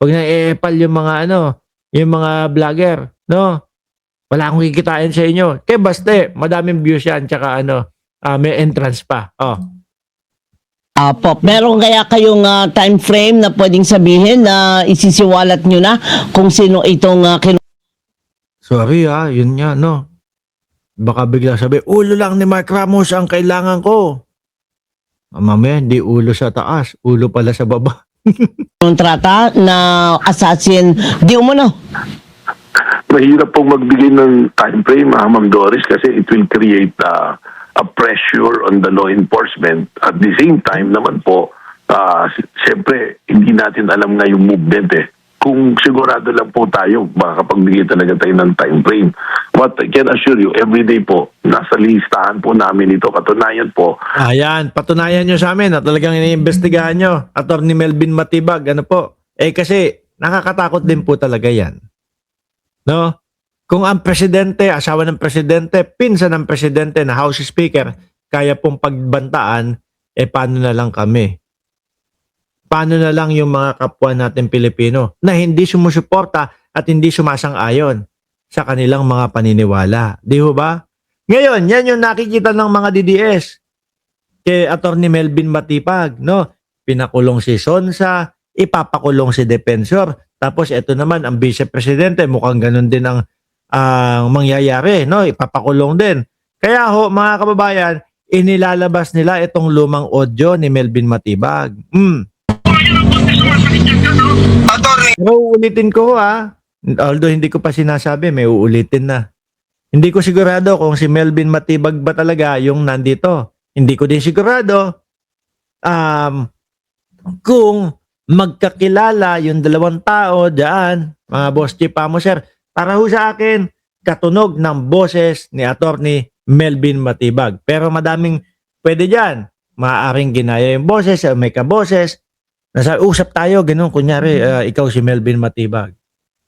Huwag na i-epal yung mga yung mga vlogger, no? Wala akong kikitain sa inyo. Kaya baste, madaming views yan, tsaka may entrance pa. Oh. Apo, meron kaya kayong time frame na pwedeng sabihin na isisiwalat nyo na kung sino itong Sorry yun nga, no? Baka bigla sabi, ulo lang ni Mark Ramos ang kailangan ko. Mamaya, hindi ulo sa taas, ulo pala sa baba. kontrata na assassin di umano. Mahirap pong magbigay ng time frame, Ma'am Doris, kasi it will create a pressure on the law enforcement. At the same time naman po, siyempre, hindi natin alam nga yung movement eh. Kung sigurado lang po tayo, makakapagbigay talaga tayo ng time frame. But I can assure you, every day po, nasa listahan po namin ito. Katunayan po, Ayan, patunayan nyo sa amin na talagang iniimbestigahan nyo. Attorney Melvin Matibag, ano po? Kasi nakakatakot din po talaga yan. No? Kung ang presidente, asawa ng presidente, pinsan ng presidente na House Speaker, kaya pong pagbantaan, paano na lang kami? Paano na lang yung mga kapwa natin Pilipino na hindi sumusuporta at hindi sumasang-ayon sa kanilang mga paniniwala? Di ho ba? Ngayon, yan yung nakikita ng mga DDS kay Attorney Melvin Matibag, no? Pinakulong si Sonsa, ipapakulong si Defensor. Tapos ito naman ang Vice Presidente, mukhang ganun din ang mangyayari, no? Ipapakulong din. Kaya ho, mga kababayan, inilalabas nila itong lumang audio ni Melvin Matibag. Pero uulitin ko although hindi ko pa sinasabi, may uulitin na. Hindi ko sigurado kung si Melvin Matibag ba talaga yung nandito. Hindi ko din sigurado kung magkakilala yung dalawang tao dyan, mga boss chief mo sir, para ho sa akin, katunog ng boses ni Attorney Melvin Matibag. Pero madaming pwede dyan. Maaaring ginaya yung boses, may kaboses. Usap tayo, ganun, kunyari, ikaw si Melvin Matibag.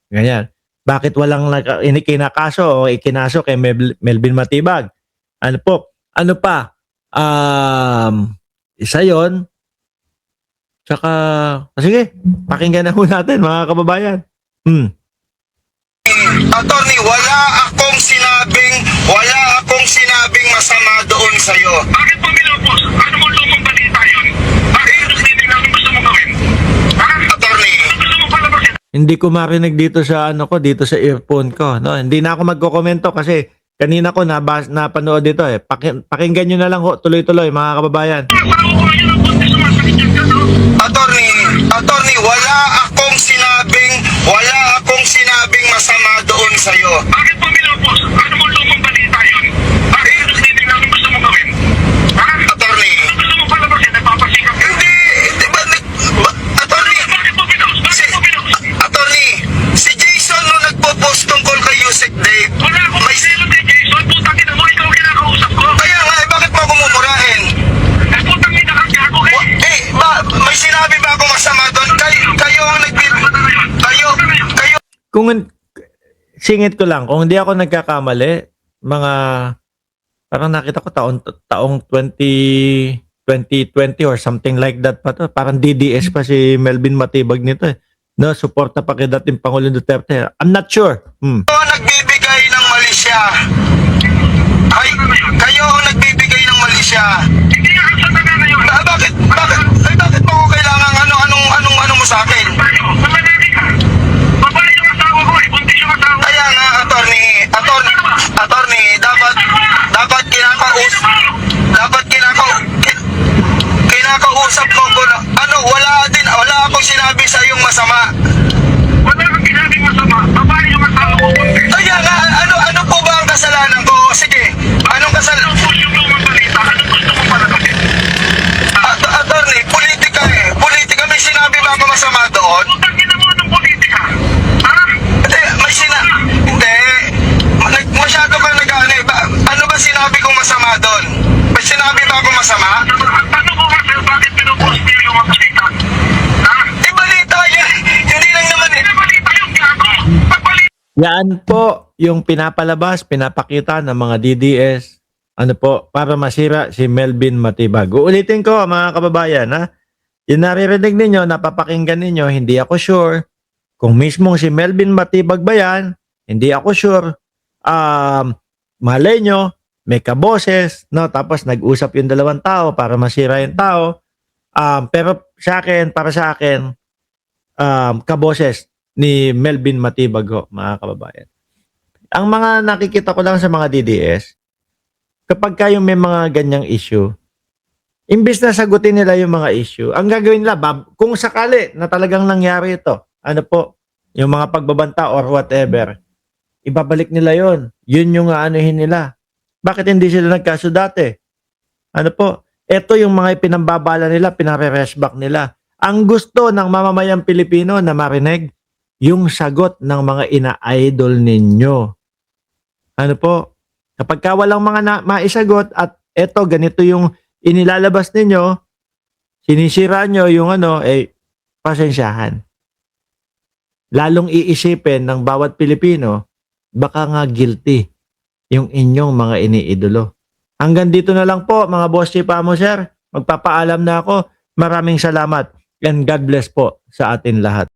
Ganyan. Bakit walang kinakaso o ikinaso kay Melvin Matibag? Ano po? Ano pa? Isa yon. Tsaka, sige, pakinggan na ho natin, mga kababayan. Attorney, wala akong sinabing masama doon sa'yo. Bakit mo minupos? Ano mo lumang balita yun? Bakit hindi namin gusto mo gawin? Attorney, gusto mo palabasin? Hindi ko marinig dito sa dito sa earphone ko, no? Hindi na ako magkokomento kasi kanina ko napanood dito eh. Pakinggan niyo na lang ho, tuloy-tuloy mga kababayan. Attorney, wala akong sinabing masama doon sa'yo. Bakit mo minupos? Ano mo lumang balita yun? Bakit hindi namin gusto mo gawin? Attorney, gusto mo palabasin? Nagpapasikap ka? Hindi ba? Attorney, bakit mo pinost? Attorney, si Jason no nagpo-post tungkol kay Yusek Dave. Wala akong maisilo kay Jason. Putang ina mo, ikaw kinakausap ko. Kaya nga, bakit mo ako mumurahin? Putang ina ka, gago ka. May sinabi ba ako masama doon? Kayo ang kayo. Kung singit ko lang, kung hindi ako nagkakamali, mga parang nakita ko taong 2020 or something like that pa to. Parang DDS pa si Melvin Matibag nito eh. No, suporta pa kay dating Pangulong Duterte. I'm not sure. Kayo nagbibigay ng malisya. Kayo ang nagbibigay ng malisya. Hindi nga sa taga na yun. Bakit mo ko kailangan anong mo sa akin? Mamalaki ka. Babae yung asawa ko eh. Buntis yung asawa. Kaya nga, attorney, dapat kinakausap mo ko na, wala akong sinabi sa iyong masama. Wala akong sinabing masama. Babae yung asawa ko. Kaya nga, ano po ba ang kasalanan ko? Sige, anong kasalanan? Anong gusto mo magbalita? Anong gusto mo palagasin? Attorney, politika eh. Politika, may sinabi ba ako masama doon? Putang ina mo ng politika. Hindi, hindi. Masyado kang nag-ano eh. Ano ba sinabi kong masama doon? May sinabi ba ako masama? Ano ko kasi, bakit pinupost niyo yung mga balita? Balita yan. Hindi lang naman eh. Balita yung gago. Yan po yung pinapalabas, pinapakita ng mga DDS para masira si Melvin Matibag. Uulitin ko mga kababayan Yung naririnig ninyo, napapakinggan ninyo, hindi ako sure Kung mismo si Melvin Matibag ba yan, hindi ako sure. Malay nyo, may kaboses, no? Tapos nag-usap yung dalawang tao para masira yung tao. Pero para sa akin, kaboses ni Melvin Matibag ho, mga kababayan. Ang mga nakikita ko lang sa mga DDS, kapag kayo may mga ganyang issue, imbis na sagutin nila yung mga issue, ang gagawin nila, kung sakali na talagang nangyari ito, ano po, yung mga pagbabanta or whatever, ibabalik nila yon. Yun yung aanuhin nila. Bakit hindi sila nagkaso dati? Ano po, ito yung mga pinambabala nila, pinare-reshback nila. Ang gusto ng mamamayang Pilipino na marinig, yung sagot ng mga ina-idol ninyo. Ano po, kapag ka walang mga maisagot at eto, ganito yung inilalabas ninyo, sinisira nyo yung pasensyahan. Lalong iisipin ng bawat Pilipino, baka nga guilty yung inyong mga iniidolo. Hanggang dito na lang po, mga boss chief amo sir. Magpapaalam na ako. Maraming salamat and God bless po sa atin lahat.